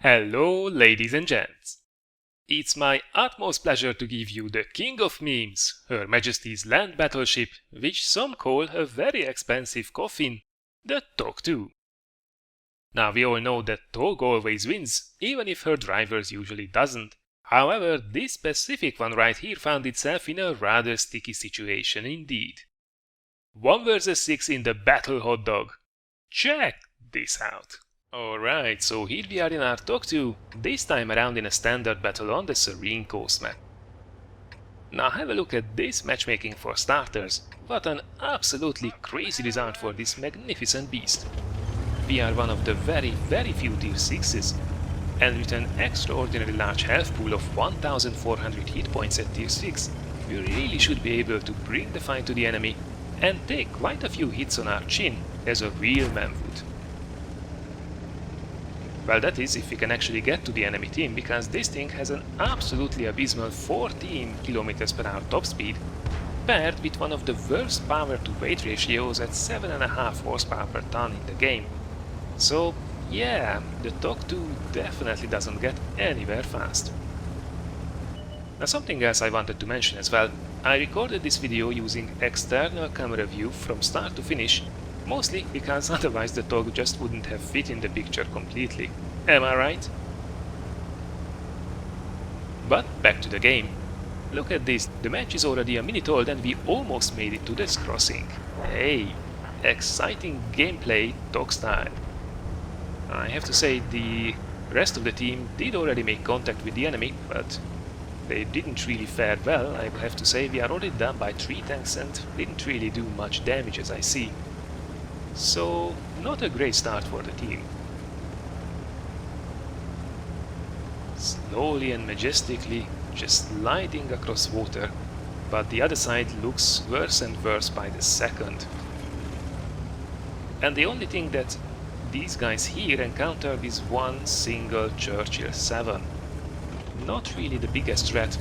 Hello, ladies and gents. It's my utmost pleasure to give you the king of memes, Her Majesty's land battleship, which some call a very expensive coffin, the TOG II. Now we all know that TOG always wins, even if her drivers usually doesn't. However, this specific one right here found itself in a rather sticky situation indeed. 1 versus 6 in the battle hot dog. Check this out. Alright, so here we are in our TOG II, this time around in a standard battle on the Serene Coast map. Now have a look at this matchmaking for starters. What an absolutely crazy result for this magnificent beast. We are one of the very few tier 6s, and with an extraordinarily large health pool of 1400 hit points at tier 6, we really should be able to bring the fight to the enemy and take quite a few hits on our chin, as a real man would. Well, that is if we can actually get to the enemy team, because this thing has an absolutely abysmal 14 km/h top speed, paired with one of the worst power to weight ratios at 7.5 horsepower per ton in the game. So yeah, the TOG II definitely doesn't get anywhere fast. Now something else I wanted to mention as well. I recorded this video using external camera view from start to finish, mostly because otherwise the TOG just wouldn't have fit in the picture completely. Am I right? But back to the game. Look at this, the match is already a minute old and we almost made it to this crossing. Hey, exciting gameplay TOG style. I have to say the rest of the team did already make contact with the enemy, but they didn't really fare well. I will have to say we are already down by 3 tanks and didn't really do much damage as I see. So, not a great start for the team. Slowly and majestically, just sliding across water, but the other side looks worse and worse by the second. And the only thing that these guys here encountered is one single Churchill 7. Not really the biggest threat.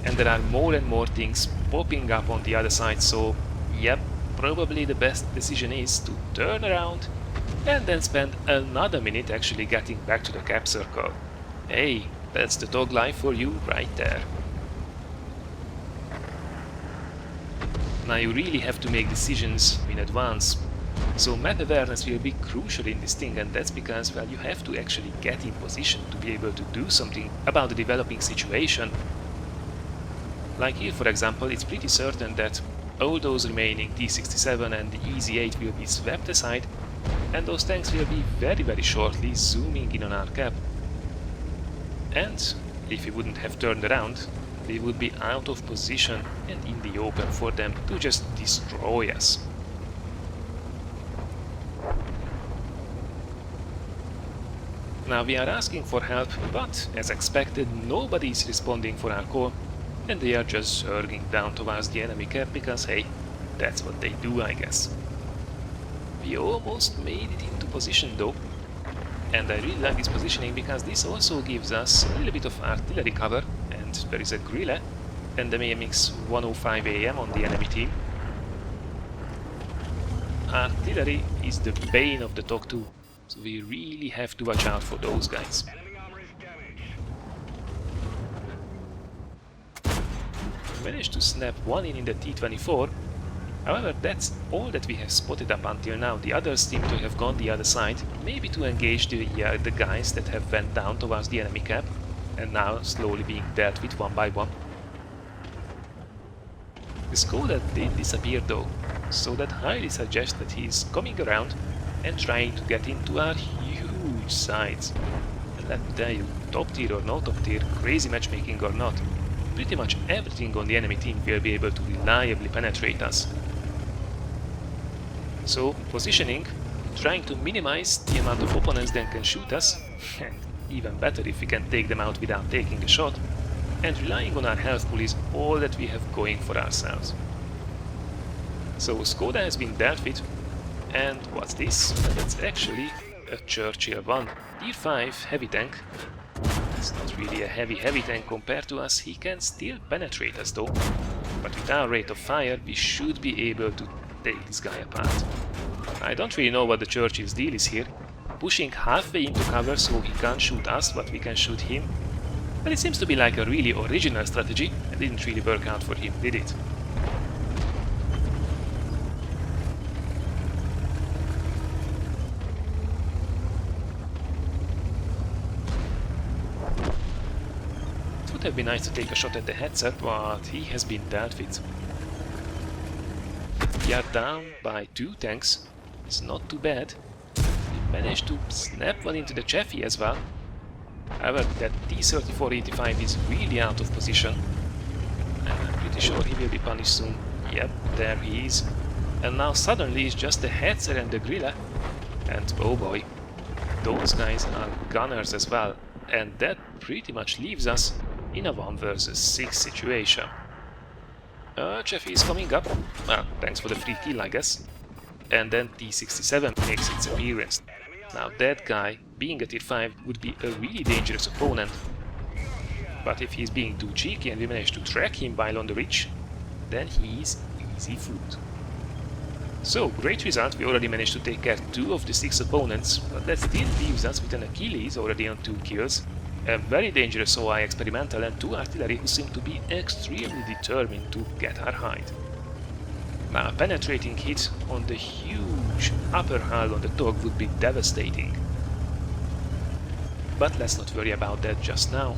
And there are more and more things popping up on the other side, so yep, probably the best decision is to turn around and then spend another minute actually getting back to the cap circle. Hey, that's the TOG life for you right there. Now you really have to make decisions in advance, so map awareness will be crucial in this thing, and that's because, well, you have to actually get in position to be able to do something about the developing situation. Like here, for example, it's pretty certain that all those remaining T-67 and the EZ-8 will be swept aside, and those tanks will be very shortly zooming in on our cap. And if we wouldn't have turned around, they would be out of position and in the open for them to just destroy us. Now we are asking for help, but as expected nobody is responding for our call, and they are just surging down towards the enemy cap because hey, that's what they do, I guess. We almost made it into position though, and I really like this positioning because this also gives us a little bit of artillery cover, and there is a grille and the AMX 105 AM on the enemy team. Artillery is the bane of the TOG II, so we really have to watch out for those guys. Managed to snap one in the T-24. However, that's all that we have spotted up until now. The others seem to have gone the other side, maybe to engage the guys that have went down towards the enemy cap, and now slowly being dealt with one by one. The Skoda did disappear though, so that highly suggests that he is coming around and trying to get into our huge sides. And let me tell you, top tier or no top tier, crazy matchmaking or not, pretty much everything on the enemy team will be able to reliably penetrate us. So, positioning, trying to minimize the amount of opponents that can shoot us, and even better if we can take them out without taking a shot, and relying on our health pool is all that we have going for ourselves. So Skoda has been dealt with, and what's this? That's actually a Churchill 1, tier 5 heavy tank. It's not really a heavy tank compared to us, he can still penetrate us though, but with our rate of fire we should be able to take this guy apart. I don't really know what the Churchill's deal is here. Pushing halfway into cover so he can't shoot us, but we can shoot him. But it seems to be like a really original strategy. It didn't really work out for him, did it? It would have been nice to take a shot at the headset, but he has been dealt with. We are down by 2 tanks. It's not too bad. We managed to snap one into the Chaffee as well. However, that T-3485 is really out of position. I'm pretty sure he will be punished soon. Yep, there he is. And now suddenly it's just the Hetzer and the Grille. And oh boy, those guys are gunners as well. And that pretty much leaves us in a 1 versus 6 situation. Chaffee is coming up. Well, thanks for the free kill, I guess. And then T-67 makes its appearance. Now that guy, being a tier 5, would be a really dangerous opponent. But if he's being too cheeky and we manage to track him while on the ridge, then he's easy food. So, great result, we already managed to take care 2 of the 6 opponents, but that still leaves us with an Achilles already on 2 kills, a very dangerous OI experimental and 2 artillery who seem to be extremely determined to get our hide. Now, a penetrating hit on the huge upper hull on the TOG would be devastating. But let's not worry about that just now.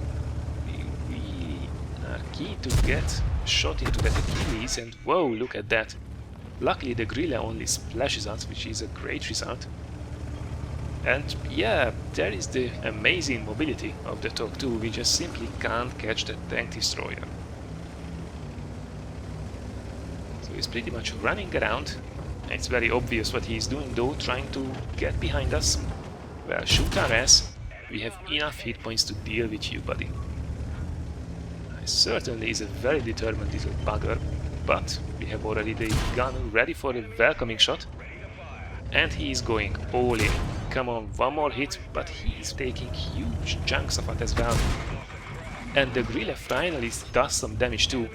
We really are keen to get a shot into that Achilles, and whoa, look at that. Luckily the Grille only splashes us, which is a great result. And yeah, there is the amazing mobility of the TOG II, we just simply can't catch the tank destroyer. So he's pretty much running around. It's very obvious what he's doing though, trying to get behind us. Well, shoot our ass. We have enough hit points to deal with you, buddy. He certainly is a very determined little bugger, but we have already the gun ready for a welcoming shot. And he is going all in. Come on, one more hit, but he's taking huge chunks of it as well. And the Grille finally does some damage too,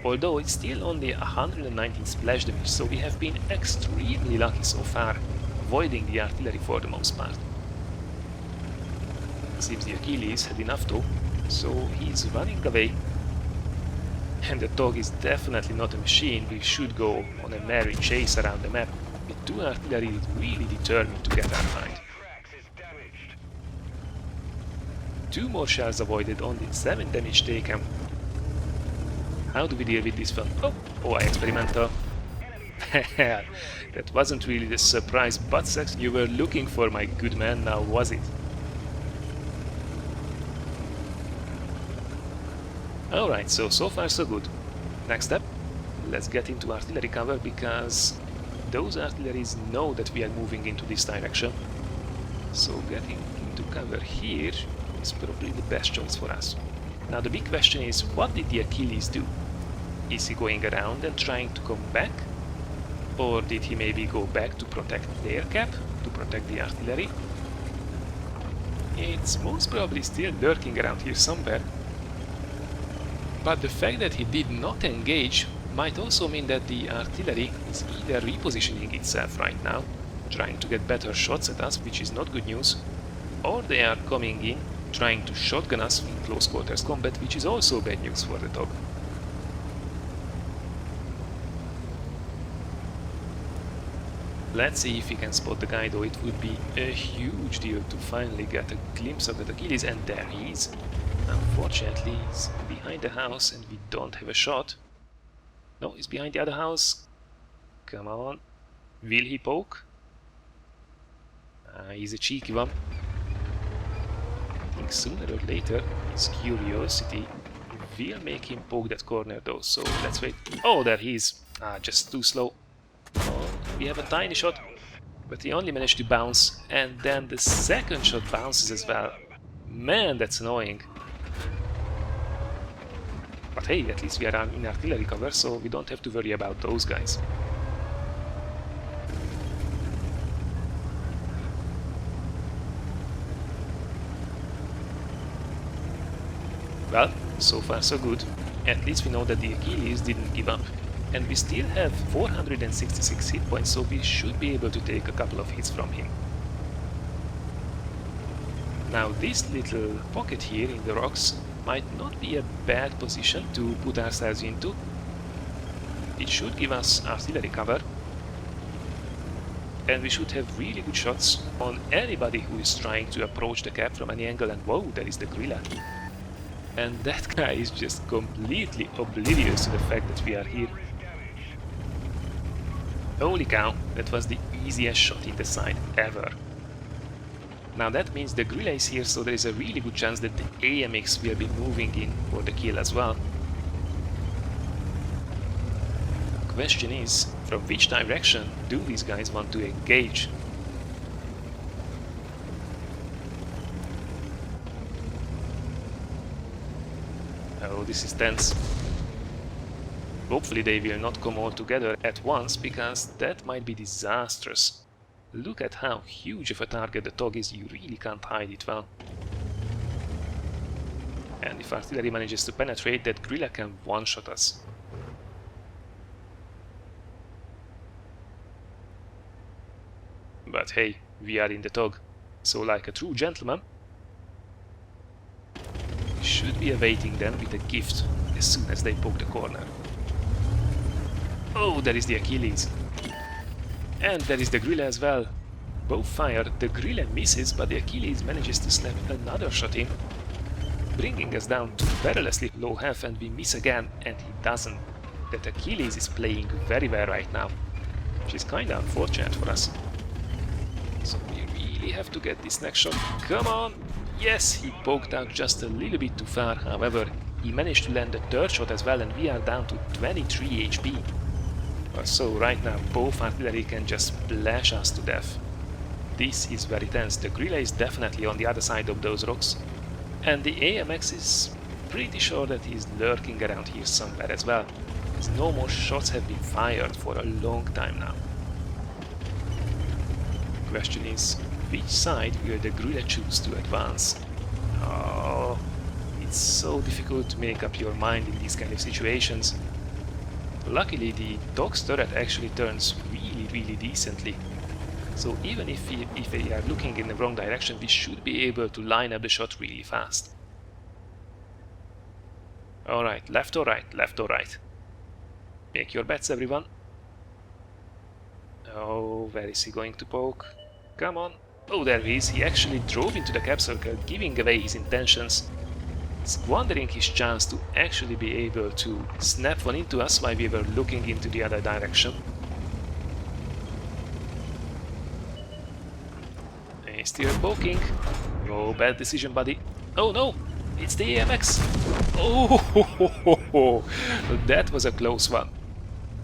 although it's still only 119 splash damage, so we have been extremely lucky so far, avoiding the artillery for the most part. Seems the Achilles had enough though, so he's running away. And the TOG is definitely not a machine, we should go on a merry chase around the map. With 2 artillery really determined to get our hide. 2 more shells avoided, only 7 damage taken. How do we deal with this one? Oh, OI experimental. That wasn't really the surprise butt section you were looking for, my good man, now was it? Alright, so far so good. Next step, let's get into artillery cover, because those artilleries know that we are moving into this direction. So getting into cover here is probably the best choice for us. Now the big question is, what did the Achilles do? Is he going around and trying to come back? Or did he maybe go back to protect their cap, to protect the artillery? It's most probably still lurking around here somewhere. But the fact that he did not engage might also mean that the artillery is either repositioning itself right now, trying to get better shots at us, which is not good news, or they are coming in, trying to shotgun us in close quarters combat, which is also bad news for the TOG. Let's see if we can spot the guy, though it would be a huge deal to finally get a glimpse of the Achilles, and there he is. Unfortunately, he's behind the house and we don't have a shot. No, he's behind the other house. Come on. Will he poke? He's a cheeky one. I think sooner or later his curiosity will make him poke that corner though, so let's wait. Oh, there he is. Just too slow. Oh, we have a tiny shot, but he only managed to bounce, and then the second shot bounces as well. Man, that's annoying. But hey, at least we are in artillery cover, so we don't have to worry about those guys. Well, so far so good. At least we know that the Achilles didn't give up. and we still have 466 hit points, so we should be able to take a couple of hits from him. Now this little pocket here in the rocks might not be a bad position to put ourselves into. It should give us artillery cover, and we should have really good shots on anybody who is trying to approach the cap from any angle. And whoa, there is the gorilla. And that guy is just completely oblivious to the fact that we are here. Holy cow, that was the easiest shot in the side ever. Now that means the gorilla is here, so there is a really good chance that the AMX will be moving in for the kill as well. Question is, from which direction do these guys want to engage? Oh, this is tense. Hopefully they will not come all together at once, because that might be disastrous. Look at how huge of a target the TOG is, you really can't hide it well. And if artillery manages to penetrate, that gorilla can one-shot us. But hey, we are in the TOG, so like a true gentleman, we should be awaiting them with a gift as soon as they poke the corner. Oh, there is the Achilles. And there is the gorilla as well. Both fire, the gorilla misses, but the Achilles manages to snap another shot in, bringing us down to perilously low health, and we miss again, and he doesn't. That Achilles is playing very well right now, which is kinda unfortunate for us. So we really have to get this next shot. Come on! Yes, he poked out just a little bit too far, however, he managed to land the third shot as well, and we are down to 23 HP. So right now both artillery can just splash us to death. This is very tense. The gorilla is definitely on the other side of those rocks, and the AMX is pretty sure that he's lurking around here somewhere as well, as no more shots have been fired for a long time now. Question is, which side will the gorilla choose to advance? Oh, it's so difficult to make up your mind in these kind of situations. Luckily the TOG's turret actually turns really decently, so even if we are looking in the wrong direction, we should be able to line up the shot really fast. Alright, left or right, left or right. Make your bets, everyone. Oh, where is he going to poke? Come on. Oh, there he is. He actually drove into the cap circle, giving away his intentions, squandering his chance to actually be able to snap one into us while we were looking into the other direction. He's still poking. Oh, bad decision, buddy. Oh no! It's the AMX! Oh, that was a close one.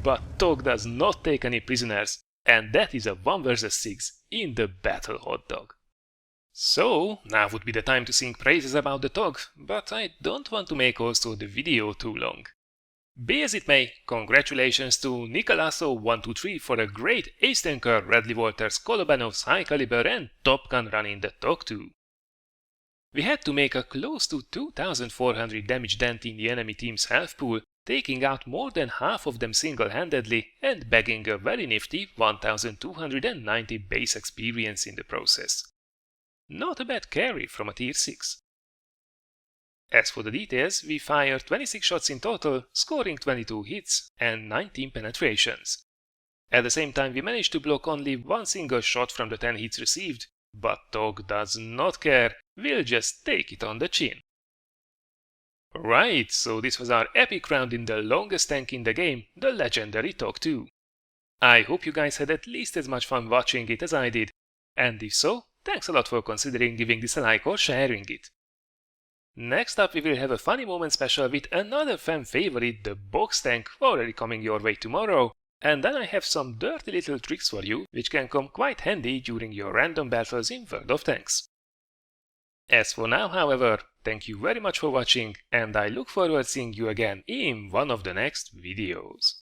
But TOG does not take any prisoners, and that is a 1 versus 6 in the battle, hot dog. So, now would be the time to sing praises about the TOG, but I don't want to make also the video too long. Be as it may, congratulations to Nicolaso123 for a great Ace Tanker, Radley Walters, Kolobanov's High Caliber and Top Gun run in the TOG II. We had to make a close to 2400 damage dent in the enemy team's health pool, taking out more than half of them single-handedly and bagging a very nifty 1290 base experience in the process. Not a bad carry from a tier 6. As for the details, we fired 26 shots in total, scoring 22 hits and 19 penetrations. At the same time, we managed to block only one single shot from the 10 hits received, but TOG does not care, we'll just take it on the chin. Right, so this was our epic round in the longest tank in the game, the legendary TOG II. I hope you guys had at least as much fun watching it as I did, and if so, thanks a lot for considering giving this a like or sharing it. Next up we will have a funny moment special with another fan favorite, the box tank, already coming your way tomorrow, and then I have some dirty little tricks for you which can come quite handy during your random battles in World of Tanks. As for now, however, thank you very much for watching, and I look forward to seeing you again in one of the next videos.